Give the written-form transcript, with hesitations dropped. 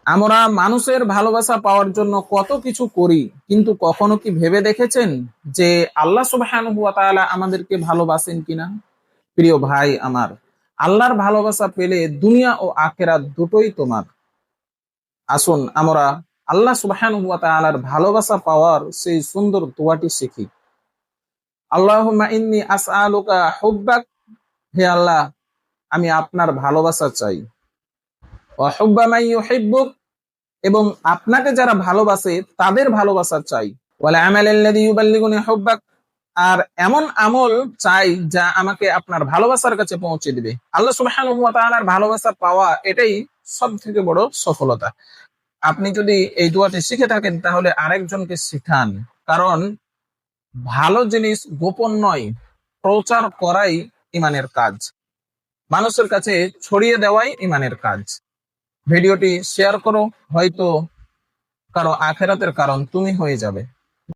আমরা মানুষের ভালোবাসা পাওয়ার জন্য কত কিছু করি, কিন্তু কখনো কি ভেবে দেখেছেন যে আল্লাহ সুবহানাহু ওয়া তাআলা আমাদেরকে ভালোবাসেন কিনা? প্রিয় ভাই আমার, আল্লাহর ভালোবাসা পেলে দুনিয়া ও আখিরাত দুটোই তোমার। আসুন আমরা আল্লাহ সুবহানাহু ওয়া তাআলার ভালোবাসা পাওয়ার সেই সুন্দর দোয়াটি শিখি। আল্লাহুম্মা ইন্নী আসআলুকা হুব্বাক, হে আল্লাহ, আমি আপনার ভালোবাসা চাই। ওয়া হুব্বা মান ইউহিব্বুক, এবং আপনাকে যারা ভালোবাসে তাদের ভালোবাসা চাই। ওয়াল আমাল আল্লাযী ইউবাল্লিগুনি হুব্বাক, আর এমন আমল চাই যা আমাকে আপনার ভালোবাসার কাছে পৌঁছে দিবে। আল্লাহ সুবহানাহু ওয়া তাআলার ভালোবাসা পাওয়া এটাই সবথেকে বড় সফলতা। আপনি যদি এই দোয়াটি শিখে থাকেন তাহলে আরেকজনকে শিখান, কারণ ভালো জিনিস গোপন নয়, প্রচার করাই ইমানের কাজ। মানুষের কাছে ছড়িয়ে দেওয়াই ইমানের কাজ। ভিডিওটি শেয়ার করো, হয়তো কারো আখেরাতের কারণ তুমি হয়ে যাবে।